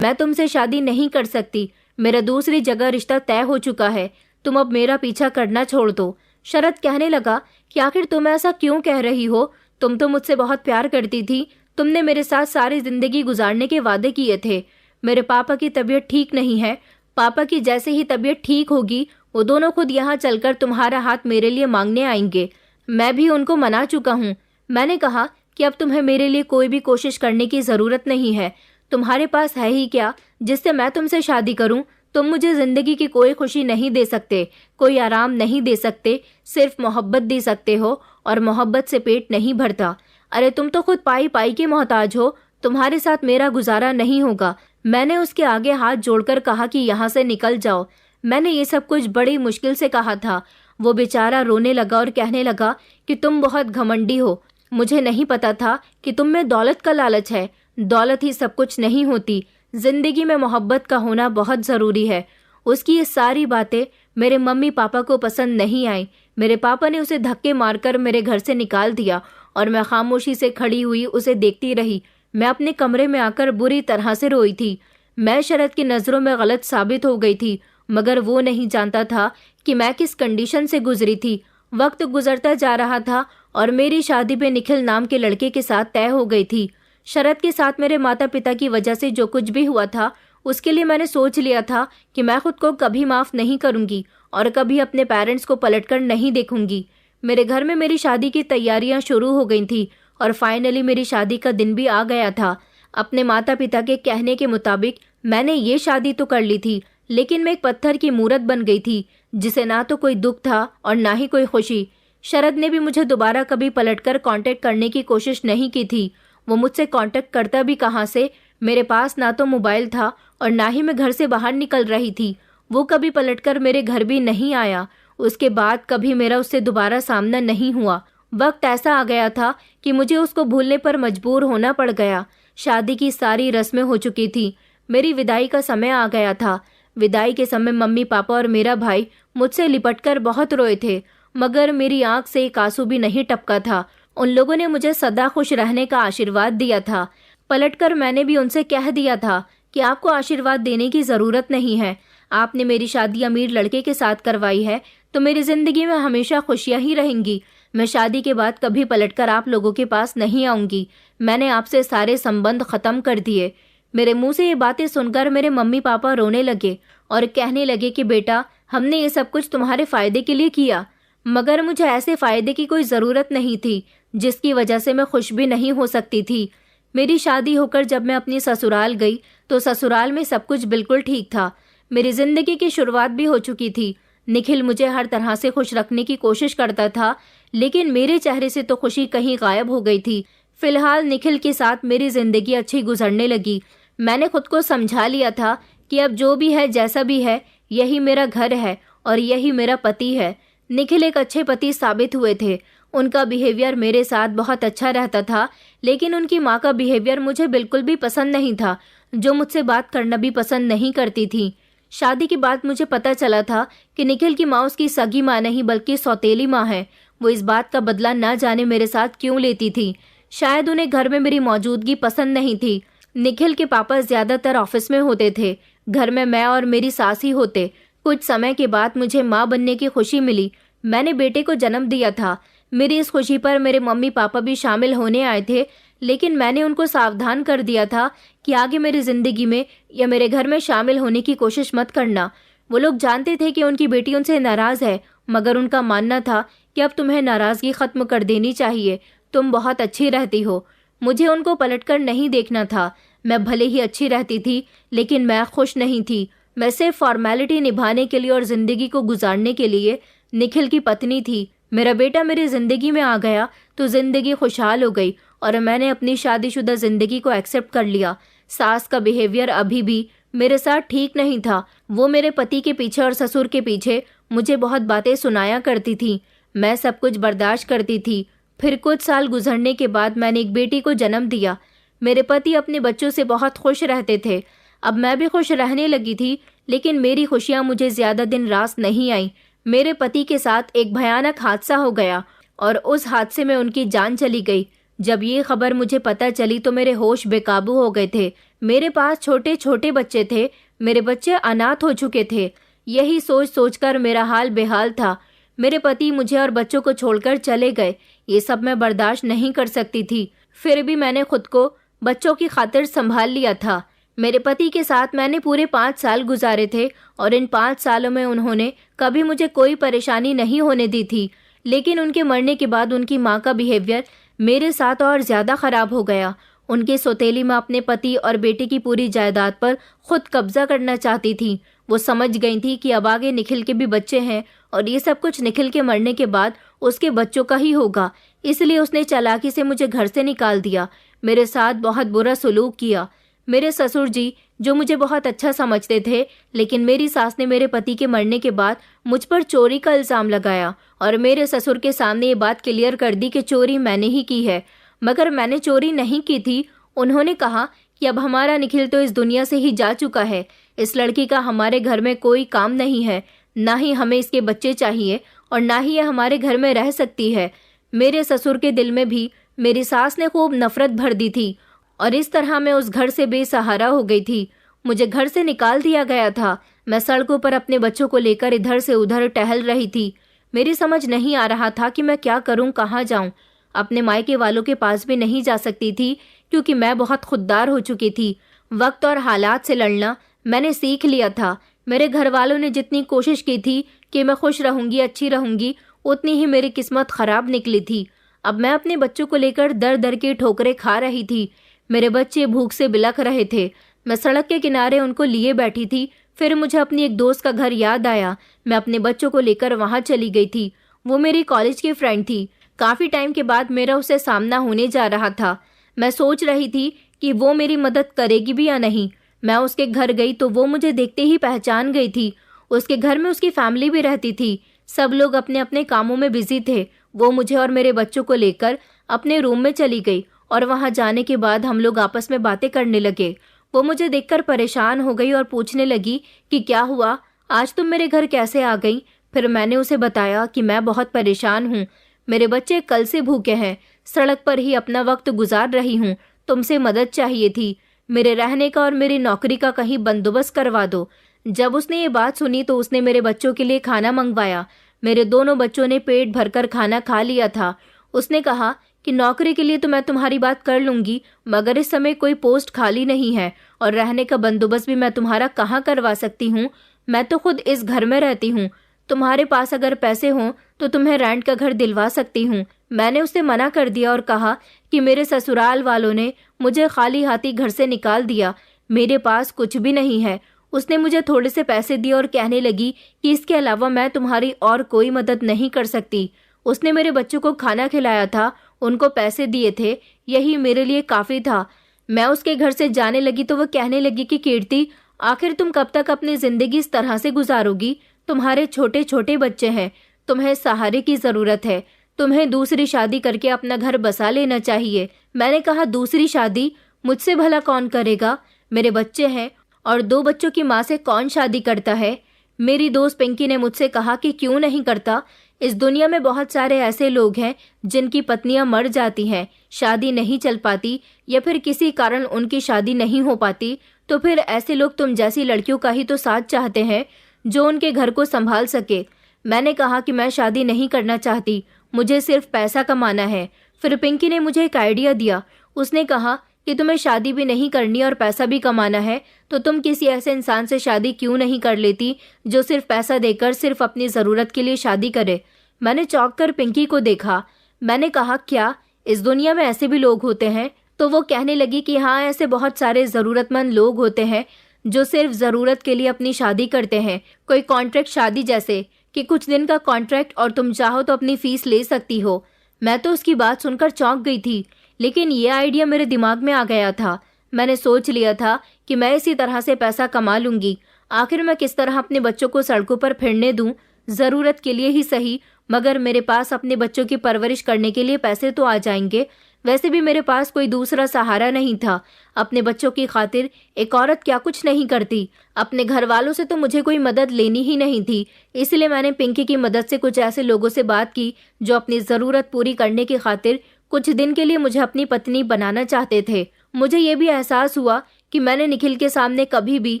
मैं तुमसे शादी नहीं कर सकती। मेरा दूसरी जगह रिश्ता तय हो चुका है, तुम अब मेरा पीछा करना छोड़ दो। शरद कहने लगा कि आखिर तुम ऐसा क्यों कह रही हो? तुम तो मुझसे बहुत प्यार करती थी, तुमने मेरे साथ सारी जिंदगी गुजारने के वादे किए थे। मेरे पापा की तबीयत ठीक नहीं है, पापा की जैसे ही तबीयत ठीक होगी वो दोनों खुद यहाँ चलकर तुम्हारा हाथ मेरे लिए मांगने आएंगे। मैं भी उनको मना चुका हूँ। मैंने कहा कि अब तुम्हें मेरे लिए कोई भी कोशिश करने की जरूरत नहीं है। तुम्हारे पास है ही क्या जिससे मैं तुमसे शादी करूं? तुम मुझे जिंदगी की कोई खुशी नहीं दे सकते, कोई आराम नहीं दे सकते, सिर्फ मोहब्बत दे सकते हो और मोहब्बत से पेट नहीं भरता। अरे तुम तो खुद पाई पाई के मोहताज हो, तुम्हारे साथ मेरा गुजारा नहीं होगा। मैंने उसके आगे हाथ जोड़कर कहा कि यहाँ से निकल जाओ। मैंने ये सब कुछ बड़ी मुश्किल से कहा था। वो बेचारा रोने लगा और कहने लगा कि तुम बहुत घमंडी हो, मुझे नहीं पता था कि तुम में दौलत का लालच है। दौलत ही सब कुछ नहीं होती, जिंदगी में मोहब्बत का होना बहुत जरूरी है। उसकी ये सारी बातें मेरे मम्मी पापा को पसंद नहीं आई। मेरे पापा ने उसे धक्के मारकर मेरे घर से निकाल दिया और मैं खामोशी से खड़ी हुई उसे देखती रही। मैं अपने कमरे में आकर बुरी तरह से रोई थी। मैं शरद की नज़रों में गलत साबित हो गई थी, मगर वो नहीं जानता था कि मैं किस कंडीशन से गुजरी थी। वक्त गुजरता जा रहा था और मेरी शादी पे निखिल नाम के लड़के के साथ तय हो गई थी। शरद के साथ मेरे माता पिता की वजह से जो कुछ भी हुआ था उसके लिए मैंने सोच लिया था कि मैं खुद को कभी माफ नहीं करूंगी और कभी अपने पेरेंट्स को पलटकर नहीं देखूंगी। मेरे घर में मेरी शादी की तैयारियां शुरू हो गई थी और फाइनली मेरी शादी का दिन भी आ गया था। अपने माता पिता के कहने के मुताबिक मैंने ये शादी तो कर ली थी, लेकिन मैं एक पत्थर की मूरत बन गई थी जिसे ना तो कोई दुख था और ना ही कोई खुशी। शरद ने भी मुझे दोबारा कभी पलटकर कांटेक्ट करने की कोशिश नहीं की थी। वो मुझसे कांटेक्ट करता भी कहाँ से? मेरे पास ना तो मोबाइल था और ना ही मैं घर से बाहर निकल रही थी। वो कभी पलटकर मेरे घर भी नहीं आया। उसके बाद कभी मेरा उससे दोबारा सामना नहीं हुआ। वक्त ऐसा आ गया था कि मुझे उसको भूलने पर मजबूर होना पड़ गया। शादी की सारी रस्में हो चुकी थी, मेरी विदाई का समय आ गया था। विदाई के समय मम्मी पापा और मेरा भाई मुझसे लिपटकर बहुत रोए थे, मगर मेरी आंख से एक आंसू भी नहीं टपका था। उन लोगों ने मुझे सदा खुश रहने का आशीर्वाद दिया था। पलटकर मैंने भी उनसे कह दिया था कि आपको आशीर्वाद देने की जरूरत नहीं है। आपने मेरी शादी अमीर लड़के के साथ करवाई है तो मेरी जिंदगी में हमेशा खुशियां ही रहेंगी। मैं शादी के बाद कभी पलटकर आप लोगों के पास नहीं आऊंगी। मैंने आपसे सारे संबंध खत्म कर दिए। मेरे मुंह से ये बातें सुनकर मेरे मम्मी पापा रोने लगे और कहने लगे कि बेटा, हमने ये सब कुछ तुम्हारे फायदे के लिए किया, मगर मुझे ऐसे फायदे की कोई जरूरत नहीं थी जिसकी वजह से मैं खुश भी नहीं हो सकती थी। मेरी शादी होकर जब मैं अपनी ससुराल गई तो ससुराल में सब कुछ बिल्कुल ठीक था। मेरी जिंदगी की शुरुआत भी हो चुकी थी। निखिल मुझे हर तरह से खुश रखने की कोशिश करता था, लेकिन मेरे चेहरे से तो खुशी कहीं गायब हो गई थी। फिलहाल निखिल के साथ मेरी जिंदगी अच्छी गुजरने लगी। मैंने खुद को समझा लिया था कि अब जो भी है, जैसा भी है, यही मेरा घर है और यही मेरा पति है। निखिल एक अच्छे पति साबित हुए थे। उनका बिहेवियर मेरे साथ बहुत अच्छा रहता था, लेकिन उनकी माँ का बिहेवियर मुझे बिल्कुल भी पसंद नहीं था, जो मुझसे बात करना भी पसंद नहीं करती थी। शादी के बाद मुझे पता चला था कि निखिल की माँ उसकी सगी माँ नहीं बल्कि सौतेली माँ है। वो इस बात का बदला ना जाने मेरे साथ क्यों लेती थी। शायद उन्हें घर में मेरी मौजूदगी पसंद नहीं थी। निखिल के पापा ज्यादातर ऑफिस में होते थे, घर में मैं और मेरी सास ही होते। कुछ समय के बाद मुझे माँ बनने की खुशी मिली। मैंने बेटे को जन्म दिया था। मेरी इस खुशी पर मेरे मम्मी पापा भी शामिल होने आए थे, लेकिन मैंने उनको सावधान कर दिया था कि आगे मेरी जिंदगी में या मेरे घर में शामिल होने की कोशिश मत करना। वो लोग जानते थे कि उनकी बेटी उनसे नाराज है, मगर उनका मानना था कि अब तुम्हें नाराज़गी ख़त्म कर देनी चाहिए, तुम बहुत अच्छी रहती हो। मुझे उनको पलटकर नहीं देखना था। मैं भले ही अच्छी रहती थी, लेकिन मैं खुश नहीं थी। मैं सिर्फ फॉर्मेलिटी निभाने के लिए और ज़िंदगी को गुजारने के लिए निखिल की पत्नी थी। मेरा बेटा मेरी ज़िंदगी में आ गया तो ज़िंदगी खुशहाल हो गई और मैंने अपनी शादीशुदा ज़िंदगी को एक्सेप्ट कर लिया। सास का बिहेवियर अभी भी मेरे साथ ठीक नहीं था। वो मेरे पति के पीछे और ससुर के पीछे मुझे बहुत बातें सुनाया करती थी। मैं सब कुछ बर्दाश्त करती थी। फिर कुछ साल गुजरने के बाद मैंने एक बेटी को जन्म दिया। मेरे पति अपने बच्चों से बहुत खुश रहते थे। अब मैं भी खुश रहने लगी थी, लेकिन मेरी खुशियां मुझे ज्यादा दिन रास नहीं आई। मेरे पति के साथ एक भयानक हादसा हो गया और उस हादसे में उनकी जान चली गई। जब ये खबर मुझे पता चली तो मेरे होश बेकाबू हो गए थे। मेरे पास छोटे छोटे बच्चे थे। मेरे बच्चे अनाथ हो चुके थे। यही सोच सोचकर मेरा हाल बेहाल था। मेरे पति मुझे और बच्चों को छोड़कर चले गए। ये सब मैं बर्दाश्त नहीं कर सकती थी। फिर भी मैंने खुद को बच्चों की खातिर संभाल लिया था। मेरे पति के साथ मैंने पूरे 5 साल गुजारे थे और इन 5 सालों में उन्होंने कभी मुझे कोई परेशानी नहीं होने दी थी। लेकिन उनके मरने के बाद उनकी माँ का बिहेवियर मेरे साथ और ज़्यादा ख़राब हो गया। उनकी सौतेली माँ अपने पति और बेटे की पूरी जायदाद पर खुद कब्जा करना चाहती थी। वो समझ गई थी कि अब आगे निखिल के भी बच्चे हैं और ये सब कुछ निखिल के मरने के बाद उसके बच्चों का ही होगा। इसलिए उसने चालाकी से मुझे घर से निकाल दिया। मेरे साथ बहुत बुरा सलूक किया। मेरे ससुर जी, जो मुझे बहुत अच्छा समझते थे, लेकिन मेरी सास ने मेरे पति के मरने के बाद मुझ पर चोरी का इल्ज़ाम लगाया और मेरे ससुर के सामने ये बात क्लियर कर दी कि चोरी मैंने ही की है, मगर मैंने चोरी नहीं की थी। उन्होंने कहा कि अब हमारा निखिल तो इस दुनिया से ही जा चुका है। इस लड़की का हमारे घर में कोई काम नहीं है, ना ही हमें इसके बच्चे चाहिए और ना ही ये हमारे घर में रह सकती है। मेरे ससुर के दिल में भी मेरी सास ने खूब नफरत भर दी थी और इस तरह मैं उस घर से बेसहारा हो गई थी। मुझे घर से निकाल दिया गया था। मैं सड़कों पर अपने बच्चों को लेकर इधर से उधर टहल रही थी। मेरी समझ नहीं आ रहा था कि मैं क्या करूं, कहाँ जाऊं। अपने मायके वालों के पास भी नहीं जा सकती थी क्योंकि मैं बहुत खुददार हो चुकी थी। वक्त और हालात से लड़ना मैंने सीख लिया था। मेरे घर वालों ने जितनी कोशिश की थी कि मैं खुश रहूंगी, अच्छी रहूंगी, उतनी ही मेरी किस्मत खराब निकली थी। अब मैं अपने बच्चों को लेकर दर दर की ठोकरें खा रही थी। मेरे बच्चे भूख से बिलख रहे थे। मैं सड़क के किनारे उनको लिए बैठी थी। फिर मुझे अपनी एक दोस्त का घर याद आया। मैं अपने बच्चों को लेकर वहां चली गई थी। वो मेरी कॉलेज की फ्रेंड थी। काफ़ी टाइम के बाद मेरा उससे सामना होने जा रहा था। मैं सोच रही थी कि वो मेरी मदद करेगी भी या नहीं। मैं उसके घर गई तो वो मुझे देखते ही पहचान गई थी। उसके घर में उसकी फैमिली भी रहती थी। सब लोग अपने अपने कामों में बिजी थे। वो मुझे और मेरे बच्चों को लेकर अपने रूम में चली गई और वहां जाने के बाद हम लोग आपस में बातें करने लगे। वो मुझे देखकर परेशान हो गई और पूछने लगी कि क्या हुआ, आज तुम मेरे घर कैसे आ गई। फिर मैंने उसे बताया कि मैं बहुत परेशान हूँ। मेरे बच्चे कल से भूखे हैं, सड़क पर ही अपना वक्त गुजार रही हूँ। तुमसे मदद चाहिए थी। मेरे रहने का और मेरी नौकरी का कहीं बंदोबस्त करवा दो। जब उसने ये बात सुनी तो उसने मेरे बच्चों के लिए खाना मंगवाया। मेरे दोनों बच्चों ने पेट भरकर खाना खा लिया था। उसने कहा कि नौकरी के लिए तो मैं तुम्हारी बात कर लूंगी, मगर इस समय कोई पोस्ट खाली नहीं है और रहने का बंदोबस्त भी मैं तुम्हारा कहाँ करवा सकती हूँ। मैं तो खुद इस घर में रहती हूँ। तुम्हारे पास अगर पैसे हों तो तुम्हें रेंट का घर दिलवा सकती हूँ। मैंने उसे मना कर दिया और कहा कि मेरे ससुराल वालों ने मुझे खाली हाथी घर से निकाल दिया, मेरे पास कुछ भी नहीं है। उसने मुझे थोड़े से पैसे दिए और कहने लगी कि इसके अलावा मैं तुम्हारी और कोई मदद नहीं कर सकती। उसने मेरे बच्चों को खाना खिलाया था, उनको पैसे दिए थे, यही मेरे लिए काफ़ी था। मैं उसके घर से जाने लगी तो वह कहने लगी कि कीर्ति, आखिर तुम कब तक अपनी ज़िंदगी इस तरह से गुजारोगी। तुम्हारे छोटे छोटे बच्चे हैं, तुम्हें सहारे की ज़रूरत है। तुम्हें दूसरी शादी करके अपना घर बसा लेना चाहिए। मैंने कहा, दूसरी शादी मुझसे भला कौन करेगा। मेरे बच्चे हैं और 2 बच्चों की माँ से कौन शादी करता है। मेरी दोस्त पिंकी ने मुझसे कहा कि क्यों नहीं करता। इस दुनिया में बहुत सारे ऐसे लोग हैं जिनकी पत्नियां मर जाती हैं, शादी नहीं चल पाती या फिर किसी कारण उनकी शादी नहीं हो पाती, तो फिर ऐसे लोग तुम जैसी लड़कियों का ही तो साथ चाहते हैं जो उनके घर को संभाल सके। मैंने कहा कि मैं शादी नहीं करना चाहती, मुझे सिर्फ पैसा कमाना है। फिर पिंकी ने मुझे एक आइडिया दिया। उसने कहा कि तुम्हें शादी भी नहीं करनी और पैसा भी कमाना है, तो तुम किसी ऐसे इंसान से शादी क्यों नहीं कर लेती जो सिर्फ पैसा देकर सिर्फ अपनी ज़रूरत के लिए शादी करे। मैंने चौंक कर पिंकी को देखा। मैंने कहा, क्या इस दुनिया में ऐसे भी लोग होते हैं? तो वो कहने लगी कि हाँ, ऐसे बहुत सारे ज़रूरतमंद लोग होते हैं जो सिर्फ ज़रूरत के लिए अपनी शादी करते हैं। कोई कॉन्ट्रैक्ट शादी जैसे कि कुछ दिन का कॉन्ट्रैक्ट और तुम चाहो तो अपनी फ़ीस ले सकती हो। मैं तो उसकी बात सुनकर चौंक गई थी, लेकिन ये आइडिया मेरे दिमाग में आ गया था। मैंने सोच लिया था कि मैं इसी तरह से पैसा कमा लूँगी। आखिर मैं किस तरह अपने बच्चों को सड़कों पर फिरने दूँ? ज़रूरत के लिए ही सही, मगर मेरे पास अपने बच्चों की परवरिश करने के लिए पैसे तो आ जाएंगे। वैसे भी मेरे पास कोई दूसरा सहारा नहीं था। अपने बच्चों की खातिर एक औरत क्या कुछ नहीं करती। अपने घर वालों से तो मुझे कोई मदद लेनी ही नहीं थी। इसलिए मैंने पिंकी की मदद से कुछ ऐसे लोगों से बात की जो अपनी ज़रूरत पूरी करने की खातिर कुछ दिन के लिए मुझे अपनी पत्नी बनाना चाहते थे। मुझे ये भी एहसास हुआ कि मैंने निखिल के सामने कभी भी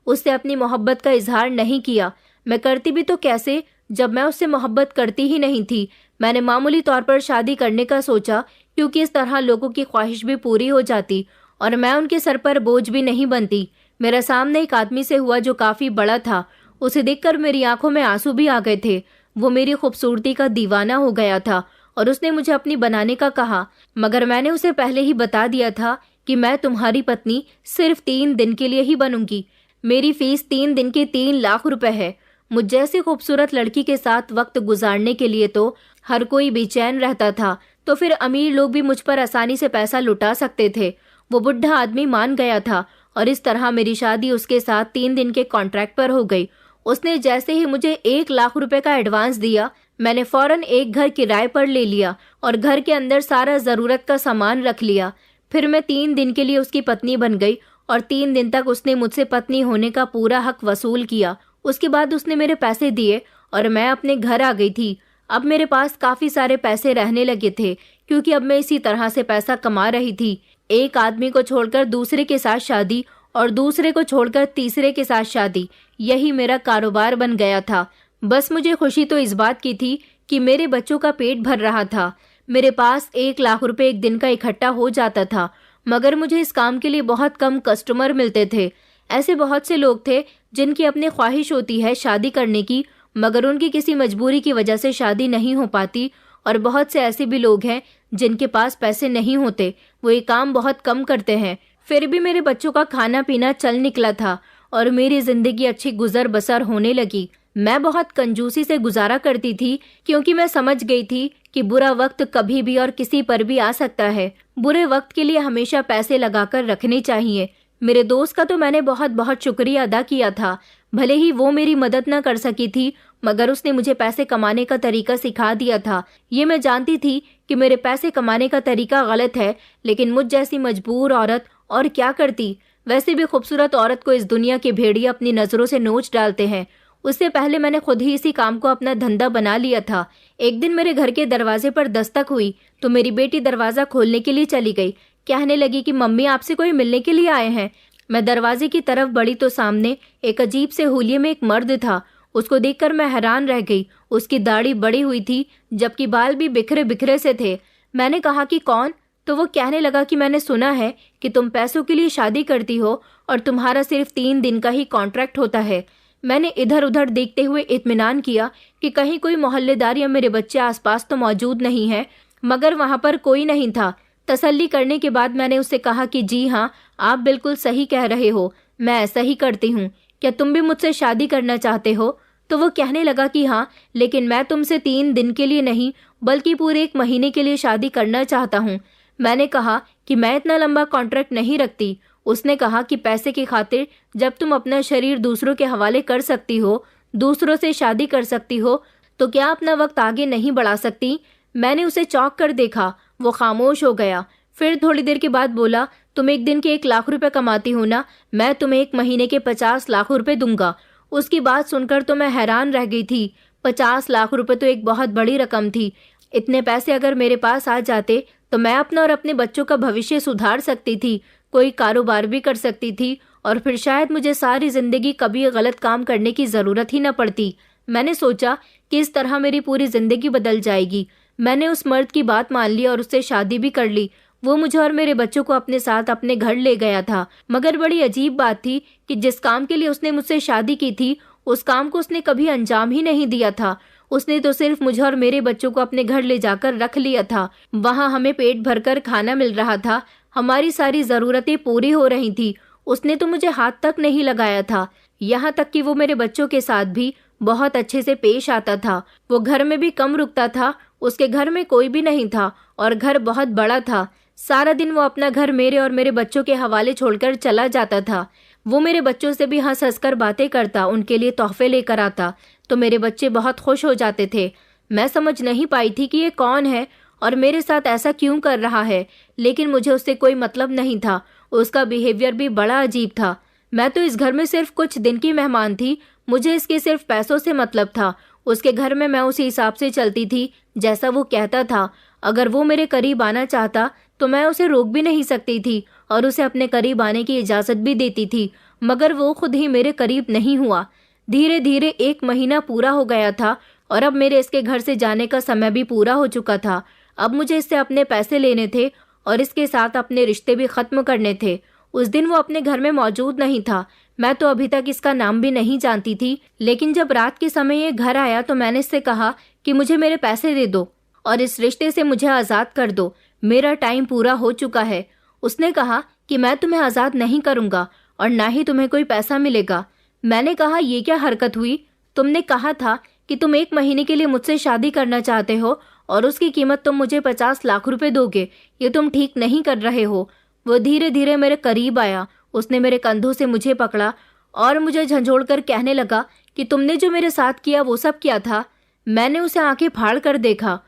उससे अपनी मोहब्बत का इजहार नहीं किया। मैं करती भी तो कैसे, जब मैं उससे मोहब्बत करती ही नहीं थी। मैंने मामूली तौर पर शादी करने का सोचा, क्योंकि इस तरह लोगों की ख्वाहिश भी पूरी हो जाती और मैं उनके सर पर बोझ भी नहीं बनती। मेरा सामने एक आदमी से हुआ जो काफ़ी बड़ा था। उसे देखकर मेरी आंखों में आंसू भी आ गए थे। वो मेरी खूबसूरती का दीवाना हो गया था और उसने मुझे अपनी बनाने का कहा, मगर मैंने उसे पहले ही बता दिया था कि मैं तुम्हारी पत्नी सिर्फ 3 दिन के लिए ही बनूंगी। मेरी फीस 3 दिन के 3 लाख रुपए है। मुझ जैसी खूबसूरत लड़की के साथ वक्त गुजारने के लिए तो हर कोई बेचैन रहता था, तो फिर अमीर लोग भी मुझ पर आसानी से पैसा लुटा सकते थे। वो बुढ़ा आदमी मान गया था और इस तरह मेरी शादी उसके साथ 3 दिन के कॉन्ट्रैक्ट पर हो गई। उसने जैसे ही मुझे 1 लाख रुपए का एडवांस दिया, मैंने फौरन एक घर किराए पर ले लिया और घर के अंदर सारा ज़रूरत का सामान रख लिया। फिर मैं 3 दिन के लिए उसकी पत्नी बन गई और 3 दिन तक उसने मुझसे पत्नी होने का पूरा हक वसूल किया। उसके बाद उसने मेरे पैसे दिए और मैं अपने घर आ गई थी। अब मेरे पास काफ़ी सारे पैसे रहने लगे थे, क्योंकि अब मैं इसी तरह से पैसा कमा रही थी। एक आदमी को छोड़कर दूसरे के साथ शादी और दूसरे को छोड़कर तीसरे के साथ शादी, यही मेरा कारोबार बन गया था। बस मुझे खुशी तो इस बात की थी कि मेरे बच्चों का पेट भर रहा था। मेरे पास 1 लाख रुपए एक दिन का इकट्ठा हो जाता था, मगर मुझे इस काम के लिए बहुत कम कस्टमर मिलते थे। ऐसे बहुत से लोग थे जिनकी अपनी ख्वाहिश होती है शादी करने की, मगर उनकी किसी मजबूरी की वजह से शादी नहीं हो पाती। और बहुत से ऐसे भी लोग हैं जिनके पास पैसे नहीं होते, वो ये काम बहुत कम करते हैं। फिर भी मेरे बच्चों का खाना पीना चल निकला था और मेरी जिंदगी अच्छी गुजर बसर होने लगी। मैं बहुत कंजूसी से गुजारा करती थी, क्योंकि मैं समझ गई थी कि बुरा वक्त कभी भी और किसी पर भी आ सकता है। बुरे वक्त के लिए हमेशा पैसे लगाकर रखने चाहिए। मेरे दोस्त का तो मैंने बहुत बहुत शुक्रिया अदा किया था। भले ही वो मेरी मदद न कर सकी थी, मगर उसने मुझे पैसे कमाने का तरीका सिखा दिया था। ये मैं जानती थी कि मेरे पैसे कमाने का तरीका गलत है, लेकिन मुझ जैसी मजबूर औरत और क्या करती। वैसे भी खूबसूरत औरत को इस दुनिया के भेड़िए अपनी नज़रों से नोच डालते हैं। उससे पहले मैंने खुद ही इसी काम को अपना धंधा बना लिया था। एक दिन मेरे घर के दरवाजे पर दस्तक हुई तो मेरी बेटी दरवाज़ा खोलने के लिए चली गई। कहने लगी कि मम्मी, आपसे कोई मिलने के लिए आए हैं। मैं दरवाजे की तरफ बढ़ी तो सामने एक अजीब से हुलिये में एक मर्द था। उसको देखकर मैं हैरान रह गई। उसकी दाढ़ी बड़ी हुई थी, जबकि बाल भी बिखरे बिखरे से थे। मैंने कहा कि कौन? तो वो कहने लगा कि मैंने सुना है कि तुम पैसों के लिए शादी करती हो और तुम्हारा सिर्फ 3 दिन का ही कॉन्ट्रैक्ट होता है। मैंने इधर उधर देखते हुए इत्मीनान किया कि कहीं कोई मोहल्लेदार या मेरे बच्चे आसपास तो मौजूद नहीं है, मगर वहां पर कोई नहीं था। तसल्ली करने के बाद मैंने उससे कहा कि जी हाँ, आप बिल्कुल सही कह रहे हो, मैं ऐसा ही करती हूँ। क्या तुम भी मुझसे शादी करना चाहते हो? तो वो कहने लगा कि हाँ, लेकिन मैं तुमसे 3 दिन के लिए नहीं बल्कि पूरे 1 महीने के लिए शादी करना चाहता हूँ। मैंने कहा कि मैं इतना लंबा कॉन्ट्रैक्ट नहीं रखती। उसने कहा कि पैसे की खातिर जब तुम अपना शरीर दूसरों के हवाले कर सकती हो, दूसरों से शादी कर सकती हो, तो क्या अपना वक्त आगे नहीं बढ़ा सकती? मैंने उसे चौंक कर देखा। वो खामोश हो गया। फिर थोड़ी देर के बाद बोला, तुम एक दिन के 1 लाख रुपए कमाती हो ना, मैं तुम्हें 1 महीने के 50 लाख रुपए दूंगा। उसकी बात सुनकर तो मैं हैरान रह गई थी। 50 लाख रुपए तो एक बहुत बड़ी रकम थी। इतने पैसे अगर मेरे पास आ जाते तो मैं अपना और अपने बच्चों का भविष्य सुधार सकती थी, कोई कारोबार भी कर सकती थी और फिर शायद मुझे सारी जिंदगी कभी गलत काम करने की ज़रूरत ही न पड़ती। मैंने सोचा कि इस तरह मेरी पूरी जिंदगी बदल जाएगी। मैंने उस मर्द की बात मान ली और उससे शादी भी कर ली। वो मुझे और मेरे बच्चों को अपने साथ अपने घर ले गया था। मगर बड़ी अजीब बात थी कि जिस काम के लिए उसने मुझसे शादी की थी, उस काम को उसने कभी अंजाम ही नहीं दिया था। उसने तो सिर्फ मुझे और मेरे बच्चों को अपने घर ले जाकर रख लिया था। वहाँ हमें पेट भरकर खाना मिल रहा था, हमारी सारी जरूरतें पूरी हो रही थी। उसने तो मुझे हाथ तक नहीं लगाया था। यहाँ तक कि वो मेरे बच्चों के साथ भी बहुत अच्छे से पेश आता था। वो घर में भी कम रुकता था। उसके घर में कोई भी नहीं था और घर बहुत बड़ा था। सारा दिन वो अपना घर मेरे और मेरे बच्चों के हवाले छोड़कर चला जाता था। वो मेरे बच्चों से भी हंस हंस कर बातें करता, उनके लिए तोहफे लेकर आता, तो मेरे बच्चे बहुत खुश हो जाते थे। मैं समझ नहीं पाई थी कि ये कौन है और मेरे साथ ऐसा क्यों कर रहा है, लेकिन मुझे उससे कोई मतलब नहीं था। उसका बिहेवियर भी बड़ा अजीब था। मैं तो इस घर में सिर्फ कुछ दिन की मेहमान थी। मुझे इसके सिर्फ पैसों से मतलब था। उसके घर में मैं उसी हिसाब से चलती थी जैसा वो कहता था। अगर वो मेरे करीब आना चाहता तो मैं उसे रोक भी नहीं सकती थी और उसे अपने करीब आने की इजाज़त भी देती थी, मगर वो खुद ही मेरे करीब नहीं हुआ। धीरे धीरे 1 महीना पूरा हो गया था और अब मेरे इसके घर से जाने का समय भी पूरा हो चुका था। अब मुझे इससे अपने पैसे लेने थे और इसके साथ अपने रिश्ते भी ख़त्म करने थे। उस दिन वो अपने घर में मौजूद नहीं था। मैं तो अभी तक इसका नाम भी नहीं जानती थी, लेकिन जब रात के समय ये घर आया तो मैंने इससे कहा कि मुझे मेरे पैसे दे दो और इस रिश्ते से मुझे आज़ाद कर दो, मेरा टाइम पूरा हो चुका है। उसने कहा कि मैं तुम्हें आज़ाद नहीं करूँगा और ना ही तुम्हें कोई पैसा मिलेगा। मैंने कहा, ये क्या हरकत हुई? तुमने कहा था कि तुम 1 महीने के लिए मुझसे शादी करना चाहते हो और उसकी कीमत तुम मुझे 50 लाख रुपए दोगे। ये तुम ठीक नहीं कर रहे हो। वो धीरे धीरे मेरे करीब आया। उसने मेरे कंधों से मुझे पकड़ा और मुझे झंझोड़ कर कहने लगा कि तुमने जो मेरे साथ किया वो सब क्या था? मैंने उसे आंखें फाड़ कर देखा।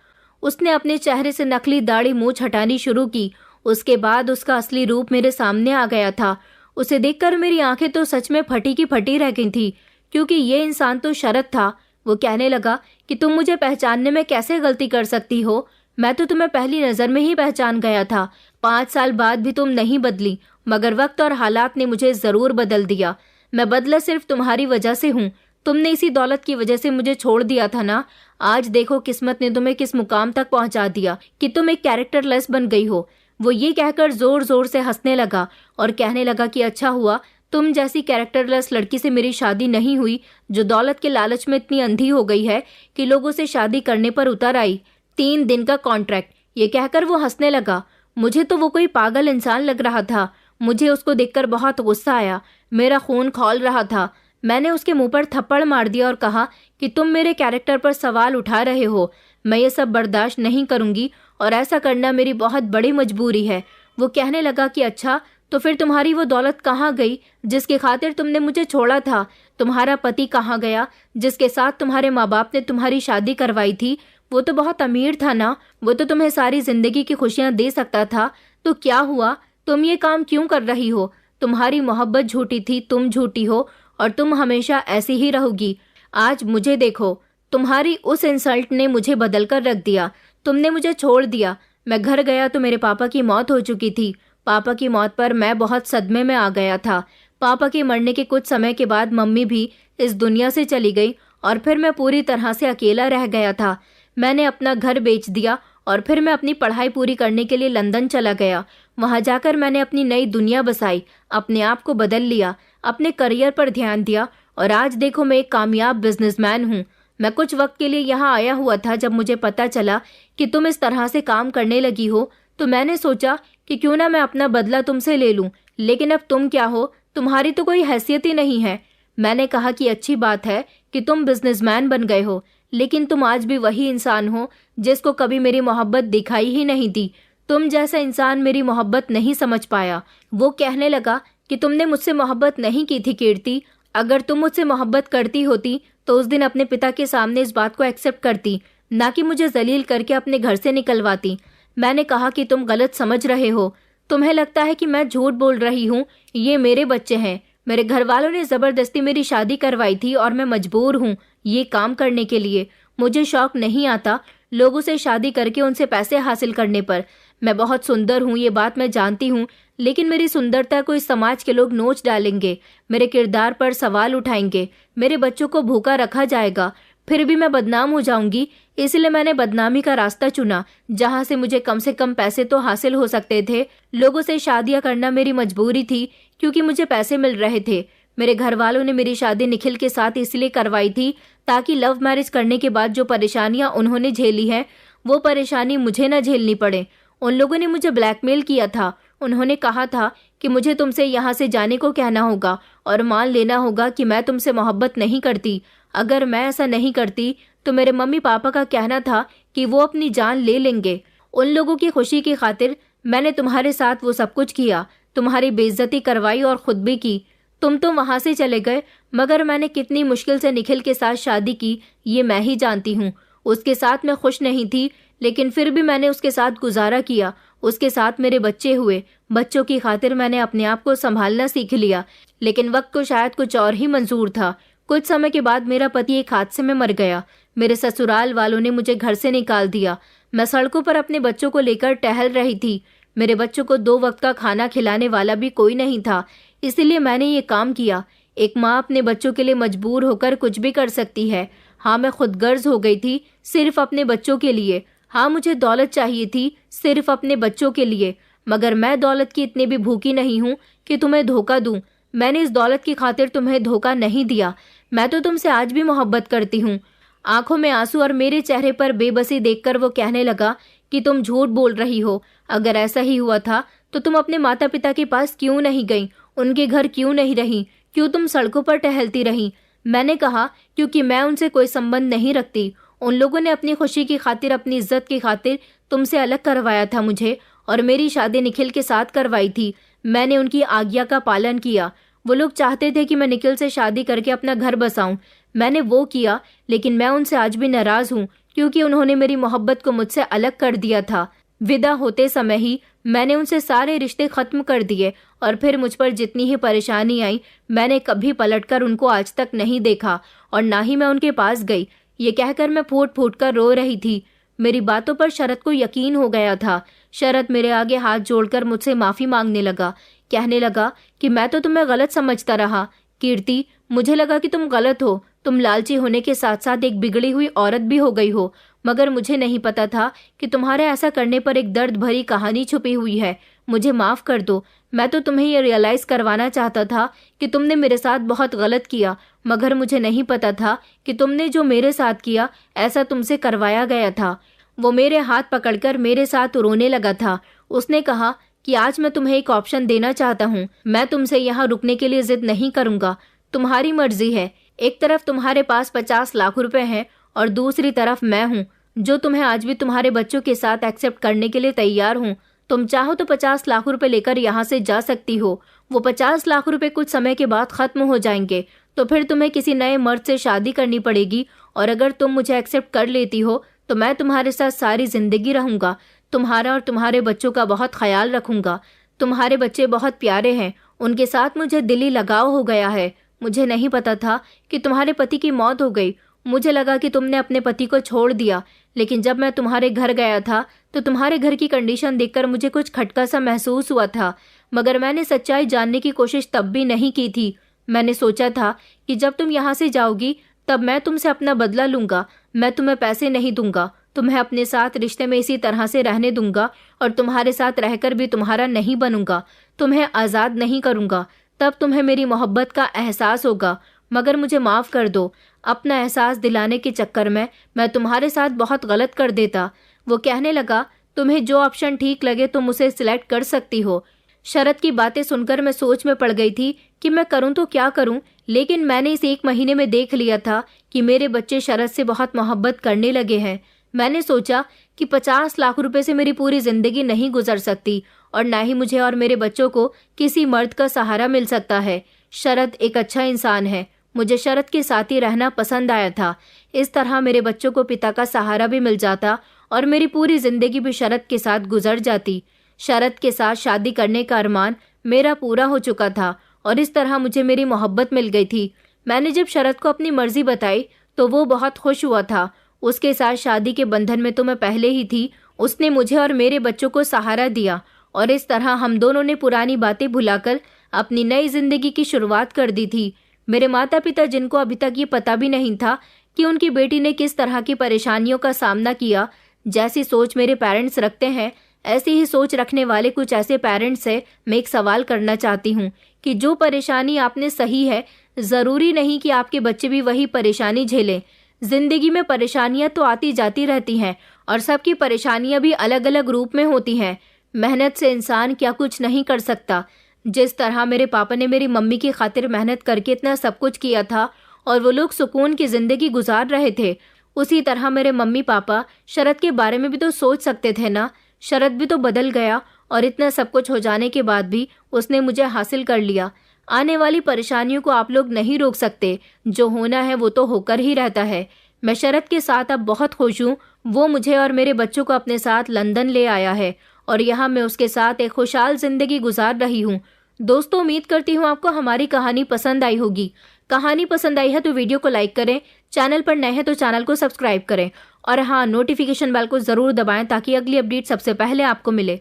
उसने अपने चेहरे से नकली दाढ़ी मूंछ हटानी शुरू की। उसके बाद उसका असली रूप मेरे सामने आ गया था। उसे देखकर मेरी आंखें तो सच में फटी की फटी रह गई थी, क्योंकि ये इंसान तो शरत था। वो कहने लगा कि तुम मुझे पहचानने में कैसे गलती कर सकती हो? मैं तो तुम्हें पहली नज़र में ही पहचान गया था। 5 साल बाद भी तुम नहीं बदली, मगर वक्त और हालात ने मुझे ज़रूर बदल दिया। मैं बदला सिर्फ तुम्हारी वजह से हूँ। तुमने इसी दौलत की वजह से मुझे छोड़ दिया था ना। आज देखो किस्मत ने तुम्हें किस मुकाम तक पहुंचा दिया कि तुम एक कैरेक्टरलेस बन गई हो। वो ये कहकर जोर जोर से हंसने लगा और कहने लगा कि अच्छा हुआ तुम जैसी कैरेक्टरलेस लड़की से मेरी शादी नहीं हुई, जो दौलत के लालच में इतनी अंधी हो गई है कि लोगों से शादी करने पर उतर आई। 3 दिन का कॉन्ट्रैक्ट, ये कहकर वो हंसने लगा। मुझे तो वो कोई पागल इंसान लग रहा था। मुझे उसको देखकर बहुत गुस्सा आया। मेरा खून खौल रहा था। मैंने उसके मुंह पर थप्पड़ मार दिया और कहा कि तुम मेरे कैरेक्टर पर सवाल उठा रहे हो। मैं ये सब बर्दाश्त नहीं करूंगी और ऐसा करना मेरी बहुत बड़ी मजबूरी है। वो कहने लगा कि अच्छा, तो फिर तुम्हारी वो दौलत कहाँ गई जिसके खातिर तुमने मुझे छोड़ा था? तुम्हारा पति कहाँ गया जिसके साथ तुम्हारे माँ बाप ने तुम्हारी शादी करवाई थी? वो तो बहुत अमीर था ना। वो तो तुम्हें सारी जिंदगी की खुशियाँ दे सकता था। तो क्या हुआ? तुम ये काम क्यों कर रही हो? तुम्हारी मोहब्बत झूठी थी, तुम झूठी हो और तुम हमेशा ऐसी ही रहोगी। आज मुझे देखो, तुम्हारी उस इंसल्ट ने मुझे बदल कर रख दिया। तुमने मुझे छोड़ दिया। मैं घर गया तो मेरे पापा की मौत हो चुकी थी। पापा की मौत पर मैं बहुत सदमे में आ गया था। पापा के मरने के कुछ समय के बाद मम्मी भी इस दुनिया से चली गई और फिर मैं पूरी तरह से अकेला रह गया था। मैंने अपना घर बेच दिया और फिर मैं अपनी पढ़ाई पूरी करने के लिए लंदन चला गया। वहाँ जाकर मैंने अपनी नई दुनिया बसाई, अपने आप को बदल लिया, अपने करियर पर ध्यान दिया और आज देखो मैं एक कामयाब बिजनेसमैन हूँ। मैं कुछ वक्त के लिए यहाँ आया हुआ था। जब मुझे पता चला कि तुम इस तरह से काम करने लगी हो तो मैंने सोचा कि क्यों ना मैं अपना बदला तुमसे ले लूँ। लेकिन अब तुम क्या हो? तुम्हारी तो कोई हैसियत ही नहीं है। मैंने कहा कि अच्छी बात है कि तुम बिजनेसमैन बन गए हो, लेकिन तुम आज भी वही इंसान हो जिसको कभी मेरी मोहब्बत दिखाई ही नहीं दी। तुम जैसा इंसान मेरी मोहब्बत नहीं समझ पाया। वो कहने लगा कि तुमने मुझसे मोहब्बत नहीं की थी कीर्ति। अगर तुम मुझसे मोहब्बत करती होती तो उस दिन अपने पिता के सामने इस बात को एक्सेप्ट करती, ना कि मुझे जलील करके अपने घर से निकलवाती। मैंने कहा कि तुम गलत समझ रहे हो। तुम्हें लगता है कि मैं झूठ बोल रही हूँ। ये मेरे बच्चे हैं। मेरे घर वालों ने ज़बरदस्ती मेरी शादी करवाई थी और मैं मजबूर हूँ ये काम करने के लिए। मुझे शौक नहीं आता लोगों से शादी करके उनसे पैसे हासिल करने पर। मैं बहुत सुंदर हूँ, ये बात मैं जानती हूँ, लेकिन मेरी सुंदरता को इस समाज के लोग नोच डालेंगे, मेरे किरदार पर सवाल उठाएंगे, मेरे बच्चों को भूखा रखा जाएगा, फिर भी मैं बदनाम हो जाऊंगी, इसलिए मैंने बदनामी का रास्ता चुना, जहाँ से मुझे कम से कम पैसे तो हासिल हो सकते थे। लोगों से शादियां करना मेरी मजबूरी थी, क्योंकि मुझे पैसे मिल रहे थे। मेरे घर वालों ने मेरी शादी निखिल के साथ इसलिए करवाई थी ताकि लव मैरिज करने के बाद जो परेशानियां उन्होंने झेली हैं, वो परेशानी मुझे न झेलनी पड़े। उन लोगों ने मुझे ब्लैकमेल किया था। उन्होंने कहा था कि मुझे तुमसे यहाँ से जाने को कहना होगा और मान लेना होगा कि मैं तुमसे मोहब्बत नहीं करती। अगर मैं ऐसा नहीं करती तो मेरे मम्मी पापा का कहना था कि वो अपनी जान ले लेंगे। उन लोगों की खुशी की खातिर मैंने तुम्हारे साथ वो सब कुछ किया, तुम्हारी बेइज्जती करवाई और खुद भी की। तुम तो वहां से चले गए, मगर मैंने कितनी मुश्किल से निखिल के साथ शादी की ये मैं ही जानती हूँ। उसके साथ मैं खुश नहीं थी, लेकिन फिर भी मैंने उसके साथ गुजारा किया। उसके साथ मेरे बच्चे हुए। बच्चों की खातिर मैंने अपने आप को संभालना सीख लिया, लेकिन वक्त को शायद कुछ और ही मंजूर था। कुछ समय के बाद मेरा पति एक हादसे में मर गया। मेरे ससुराल वालों ने मुझे घर से निकाल दिया। मैं सड़कों पर अपने बच्चों को लेकर टहल रही थी। मेरे बच्चों को 2 वक्त का खाना खिलाने वाला भी कोई नहीं था, इसलिए मैंने ये काम किया। एक माँ अपने बच्चों के लिए मजबूर होकर कुछ भी कर सकती है। हाँ, मैं खुदगर्ज हो गई थी, सिर्फ अपने बच्चों के लिए। हाँ, मुझे दौलत चाहिए थी, सिर्फ अपने बच्चों के लिए। मगर मैं दौलत की इतनी भी भूखी नहीं हूँ कि तुम्हें धोखा दूं। मैंने इस दौलत की खातिर तुम्हें धोखा नहीं दिया। मैं तो तुमसे आज भी मोहब्बत करती हूँ। आंखों में आंसू और मेरे चेहरे पर बेबसी देखकर वो कहने लगा कि तुम झूठ बोल रही हो। अगर ऐसा ही हुआ था तो तुम अपने माता पिता के पास क्यों नहीं गई, उनके घर क्यों नहीं रही, क्यों तुम सड़कों पर टहलती रही? मैंने कहा, क्योंकि मैं उनसे कोई संबंध नहीं रखती। उन लोगों ने अपनी खुशी की खातिर, अपनी इज्जत की खातिर तुमसे अलग करवाया था मुझे, और मेरी शादी निखिल के साथ करवाई थी। मैंने उनकी आज्ञा का पालन किया। वो लोग चाहते थे कि मैं निखिल से शादी करके अपना घर बसाऊं। मैंने वो किया, लेकिन मैं उनसे आज भी नाराज हूँ, क्योंकि उन्होंने मेरी मोहब्बत को मुझसे अलग कर दिया था। विदा होते समय ही मैंने उनसे सारे रिश्ते खत्म कर दिए, और फिर मुझ पर जितनी ही परेशानी आई, मैंने कभी पलटकर उनको आज तक नहीं देखा, और ना ही मैं उनके पास गई। ये कहकर मैं फूट फूट कर रो रही थी। मेरी बातों पर शरद को यकीन हो गया था। शरद मेरे आगे हाथ जोड़कर मुझसे माफी मांगने लगा। कहने लगा कि मैं तो तुम्हें गलत समझता रहा कीर्ति, मुझे लगा कि तुम गलत हो। तुम लालची होने के साथ साथ एक बिगड़ी हुई औरत भी हो गई हो, मगर मुझे नहीं पता था कि तुम्हारे ऐसा करने पर एक दर्द भरी कहानी छुपी हुई है। मुझे माफ कर दो। मैं तो तुम्हें ये रियलाइज करवाना चाहता था कि तुमने मेरे साथ बहुत गलत किया, मगर मुझे नहीं पता था कि तुमने जो मेरे साथ किया ऐसा तुमसे करवाया गया था। वो मेरे हाथ पकड़कर मेरे साथ रोने लगा था। उसने कहा कि आज मैं तुम्हें एक ऑप्शन देना चाहता हूँ। मैं तुमसे यहाँ रुकने के लिए जिद नहीं करूंगा, तुम्हारी मर्जी है। एक तरफ तुम्हारे पास 50 लाख रुपए हैं और दूसरी तरफ मैं हूँ, जो तुम्हें आज भी तुम्हारे बच्चों के साथ एक्सेप्ट करने के लिए तैयार हूँ। तुम चाहो तो 50 लाख रुपए लेकर यहाँ से जा सकती हो। वो 50 लाख रुपए कुछ समय के बाद खत्म हो जाएंगे, तो फिर तुम्हें किसी नए मर्द से शादी करनी पड़ेगी, और अगर तुम मुझे एक्सेप्ट कर लेती हो तो मैं तुम्हारे साथ सारी जिंदगी रहूंगा। तुम्हारा और तुम्हारे बच्चों का बहुत ख्याल रखूंगा। तुम्हारे बच्चे बहुत प्यारे हैं, उनके साथ मुझे दिली लगाव हो गया है। मुझे नहीं पता था कि तुम्हारे पति की मौत हो गई। मुझे लगा कि तुमने अपने पति को छोड़ दिया, लेकिन जब मैं तुम्हारे घर गया था तो तुम्हारे घर की कंडीशन देखकर मुझे कुछ खटका सा महसूस हुआ था, मगर मैंने सच्चाई जानने की कोशिश तब भी नहीं की थी। मैंने सोचा था कि जब तुम यहाँ से जाओगी तब मैं तुमसे अपना बदला लूंगा। मैं तुम्हें पैसे नहीं दूंगा, तुम्हें अपने साथ रिश्ते में इसी तरह से रहने दूंगा, और तुम्हारे साथ रहकर भी तुम्हारा नहीं बनूंगा। तुम्हें आज़ाद नहीं करूंगा, तब तुम्हें मेरी मोहब्बत का एहसास होगा। मगर मुझे माफ़ कर दो, अपना एहसास दिलाने के चक्कर में मैं तुम्हारे साथ बहुत गलत कर देता। वो कहने लगा, तुम्हें जो ऑप्शन ठीक लगे तुम उसे सिलेक्ट कर सकती हो। शरद की बातें सुनकर मैं सोच में पड़ गई थी कि मैं करूं तो क्या करूं, लेकिन मैंने इस 1 महीने में देख लिया था कि मेरे बच्चे शरद से बहुत मोहब्बत करने लगे हैं। मैंने सोचा कि 50 लाख रुपए से मेरी पूरी जिंदगी नहीं गुजर सकती, और ना ही मुझे और मेरे बच्चों को किसी मर्द का सहारा मिल सकता है। शरद एक अच्छा इंसान है, मुझे शरद के साथ ही रहना पसंद आया था। इस तरह मेरे बच्चों को पिता का सहारा भी मिल जाता, और मेरी पूरी जिंदगी भी शरद के साथ गुजर जाती। शरद के साथ शादी करने का अरमान मेरा पूरा हो चुका था, और इस तरह मुझे मेरी मोहब्बत मिल गई थी। मैंने जब शरद को अपनी मर्जी बताई तो वो बहुत खुश हुआ था। उसके साथ शादी के बंधन में तो मैं पहले ही थी। उसने मुझे और मेरे बच्चों को सहारा दिया, और इस तरह हम दोनों ने पुरानी बातें भुलाकर अपनी नई जिंदगी की शुरुआत कर दी थी। मेरे माता पिता, जिनको अभी तक ये पता भी नहीं था कि उनकी बेटी ने किस तरह की परेशानियों का सामना किया। जैसी सोच मेरे पेरेंट्स रखते हैं, ऐसी ही सोच रखने वाले कुछ ऐसे पेरेंट्स से मैं एक सवाल करना चाहती हूँ कि जो परेशानी आपने सही है, ज़रूरी नहीं कि आपके बच्चे भी वही परेशानी झेलें। जिंदगी में परेशानियां तो आती जाती रहती हैं और सबकी परेशानियां भी अलग अलग रूप में होती हैं। मेहनत से इंसान क्या कुछ नहीं कर सकता। जिस तरह मेरे पापा ने मेरी मम्मी की खातिर मेहनत करके इतना सब कुछ किया था और वो लोग सुकून की जिंदगी गुजार रहे थे, उसी तरह मेरे मम्मी पापा शरद के बारे में भी तो सोच सकते थे ना। शरद भी तो बदल गया और इतना सब कुछ हो जाने के बाद भी उसने मुझे हासिल कर लिया। आने वाली परेशानियों को आप लोग नहीं रोक सकते, जो होना है वो तो होकर ही रहता है। मैं शरद के साथ अब बहुत खुश हूँ। वो मुझे और मेरे बच्चों को अपने साथ लंदन ले आया है और यहाँ मैं उसके साथ एक खुशहाल जिंदगी गुजार रही हूँ। दोस्तों, उम्मीद करती हूँ आपको हमारी कहानी पसंद आई होगी। कहानी पसंद आई है तो वीडियो को लाइक करें, चैनल पर नए हैं तो चैनल को सब्सक्राइब करें और हाँ, नोटिफिकेशन बेल को जरूर दबाएं ताकि अगली अपडेट सबसे पहले आपको मिले।